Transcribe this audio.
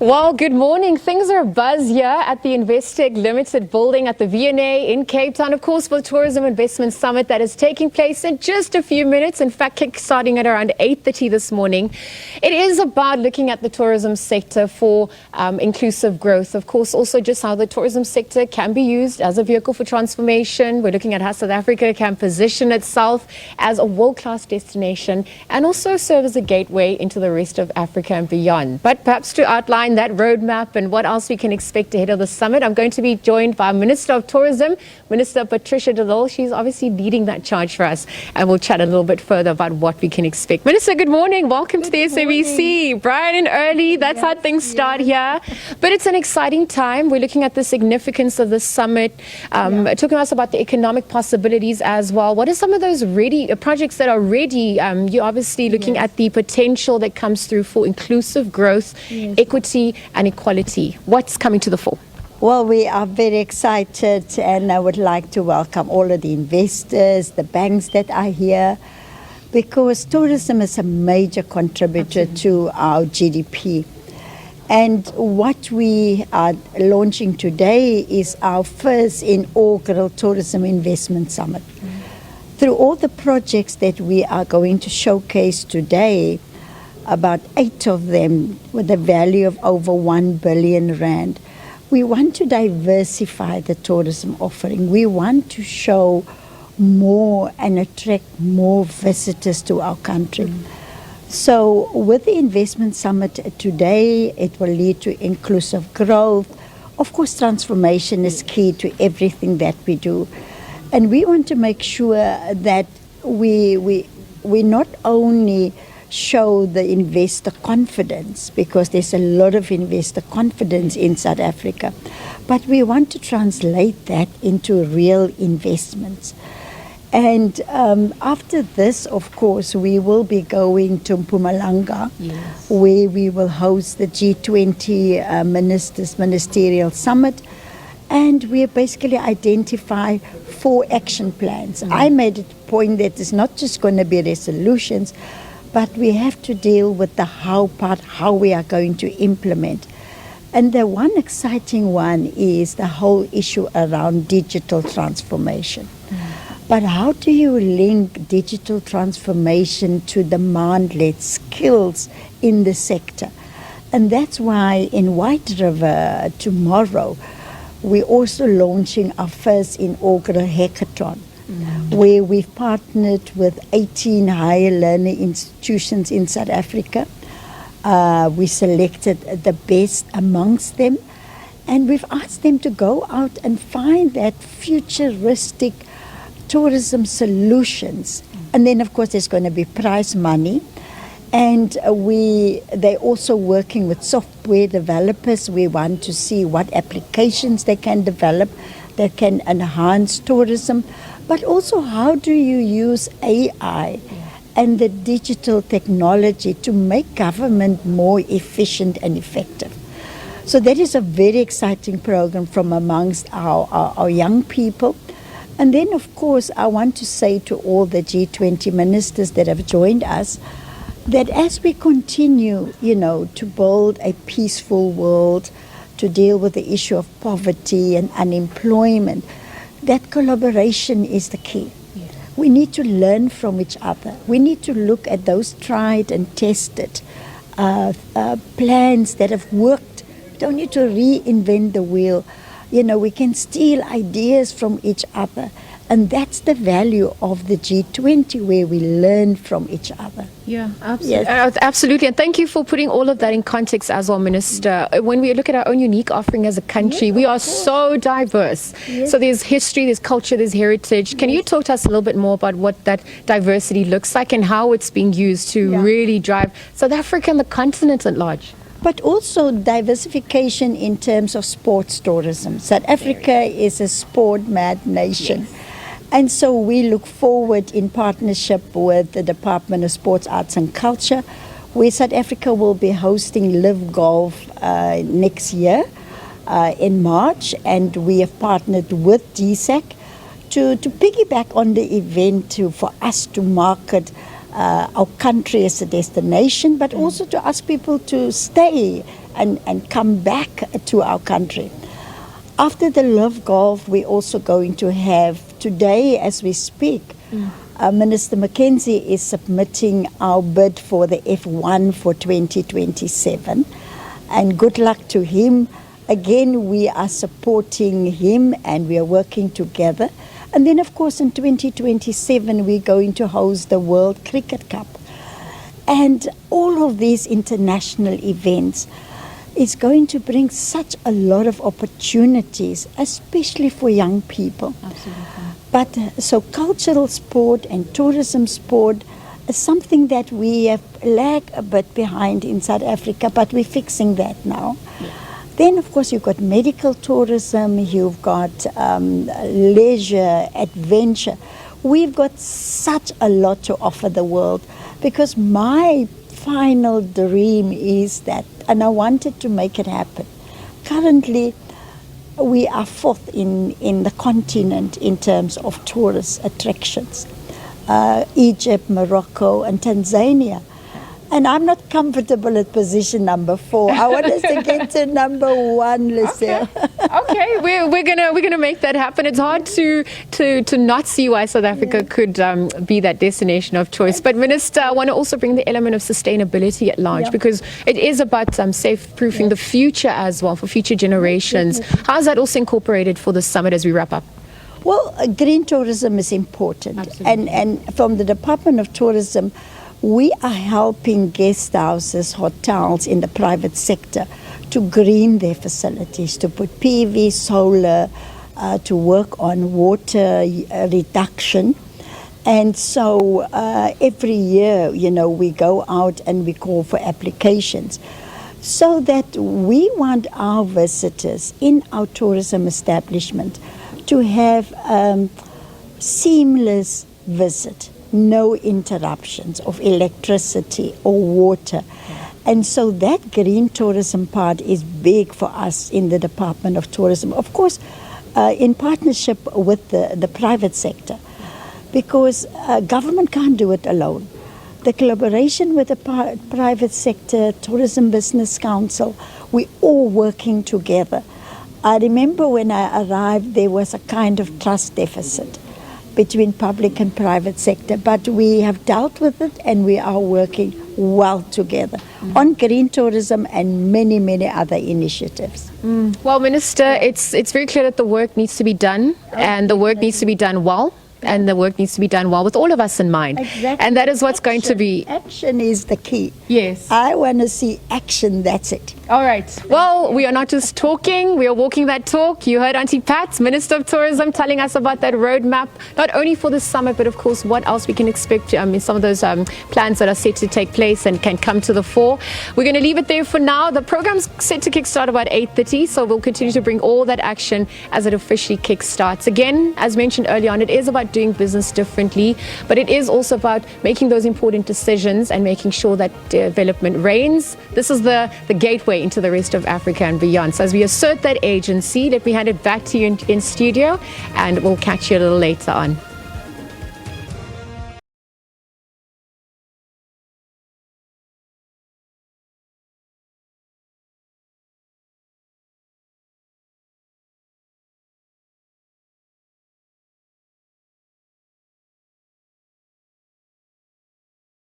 Well, good morning. Things are abuzz here at the Investec Limited building at the V&A in Cape Town, of course, for the Tourism Investment Summit that is taking place in just a few minutes. In fact, kick-starting at around 8:30 this morning. It is about looking at the tourism sector for inclusive growth. Of course, also just how the tourism sector can be used as a vehicle for transformation. We're looking at how South Africa can position itself as a world-class destination and also serve as a gateway into the rest of Africa and beyond. But perhaps to outline that roadmap and what else we can expect ahead of the summit, I'm going to be joined by Minister of Tourism, Minister Patricia de Lille. She's obviously leading that charge for us, and we'll chat a little bit further about what we can expect. Minister, good morning. Welcome to the SABC. Bright and early. That's how things start here. But it's an exciting time. We're looking at the significance of the summit, talking to us about the economic possibilities as well. What are some of those projects that are ready? You're obviously looking at the potential that comes through for inclusive growth, equity, and equality. What's coming to the fore? Well, we are very excited, and I would like to welcome all of the investors, the banks that are here, because tourism is a major contributor to our GDP. And what we are launching today is our first inaugural Tourism Investment Summit. Through all the projects that we are going to showcase today, about 8 of them with a value of over 1 billion rand. We want to diversify the tourism offering. We want to show more and attract more visitors to our country. So with the investment summit today, it will lead to inclusive growth. Of course, transformation is key to everything that we do. And we want to make sure that we not only show the investor confidence, because there's a lot of investor confidence in South Africa, but we want to translate that into real investments. And after this, of course, we will be going to Mpumalanga, where we will host the G20 Ministerial Summit, and we basically identify 4 action plans. I made it a point that it's not just going to be resolutions, but we have to deal with the how part, how we are going to implement. And the one exciting one is the whole issue around digital transformation. But how do you link digital transformation to demand-led skills in the sector? And that's why in White River tomorrow, we're also launching our first inaugural hackathon, where we've partnered with 18 higher learning institutions in South Africa. We selected the best amongst them, and we've asked them to go out and find that futuristic tourism solutions. And then, of course, there's going to be prize money. And they're also working with software developers. We want to see what applications they can develop that can enhance tourism. But also, how do you use AI and the digital technology to make government more efficient and effective? So that is a very exciting program from amongst our young people. And then, of course, I want to say to all the G20 ministers that have joined us, that as we continue, to build a peaceful world, to deal with the issue of poverty and unemployment, that collaboration is the key. We need to learn from each other. We need to look at those tried and tested plans that have worked. We don't need to reinvent the wheel. We can steal ideas from each other. And that's the value of the G20, where we learn from each other. Yeah, absolutely. Absolutely. And thank you for putting all of that in context as well, Minister. When we look at our own unique offering as a country, we are so diverse. So there's history, there's culture, there's heritage. Can you talk to us a little bit more about what that diversity looks like and how it's being used to really drive South Africa and the continent at large? But also diversification in terms of sports tourism. South Africa is a sport-mad nation. And so we look forward in partnership with the Department of Sports, Arts and Culture, where South Africa will be hosting Live Golf next year in March. And we have partnered with DSAC to piggyback on the event for us to market our country as a destination, but also to ask people to stay and come back to our country. After the Love Golf, we're also going to have, today as we speak, Minister Mackenzie is submitting our bid for the F1 for 2027. And good luck to him. Again, we are supporting him and we are working together. And then, of course, in 2027, we're going to host the World Cricket Cup. And all of these international events is going to bring such a lot of opportunities, especially for young people. Absolutely. But so cultural sport and tourism sport is something that we have lagged a bit behind in South Africa, but we're fixing that now. Yeah. Then, of course, you've got medical tourism, you've got leisure, adventure. We've got such a lot to offer the world, because my final dream is that, and I wanted to make it happen. Currently, we are fourth in the continent in terms of tourist attractions. Egypt, Morocco, and Tanzania. And I'm not comfortable at position number 4. I want us to get to number 1, Liezle. Okay, we're gonna make that happen. It's hard to not see why South Africa could be that destination of choice. But Minister, I want to also bring the element of sustainability at large, because it is about safe-proofing the future as well, for future generations. How is that also incorporated for the summit as we wrap up? Well, green tourism is important. Absolutely. And from the Department of Tourism, we are helping guest houses, hotels in the private sector to green their facilities, to put PV, solar, to work on water reduction. And so every year, we go out and we call for applications, so that we want our visitors in our tourism establishment to have seamless visit. No interruptions of electricity or water. And so that green tourism part is big for us in the Department of Tourism. Of course, in partnership with the private sector, because government can't do it alone. The collaboration with the private sector, Tourism Business Council, we're all working together. I remember when I arrived, there was a kind of trust deficit between public and private sector, but we have dealt with it and we are working well together on green tourism and many, many other initiatives. Well, Minister, it's very clear that the work needs to be done, and the work needs to be done well. And the work needs to be done well with all of us in mind. Exactly. And that is what's going to be. Action is the key. Yes. I want to see action, that's it. All right. Well, we are not just talking, we are walking that talk. You heard Auntie Pat, Minister of Tourism, telling us about that roadmap, not only for the summit, but of course what else we can expect in some of those plans that are set to take place and can come to the fore. We're going to leave it there for now. The program's set to kickstart about 8:30, so we'll continue to bring all that action as it officially kickstarts. Again, as mentioned earlier on, it is about doing business differently, but it is also about making those important decisions and making sure that development reigns. This is the gateway into the rest of Africa and beyond. So as we assert that agency, let me hand it back to you in studio, and we'll catch you a little later on.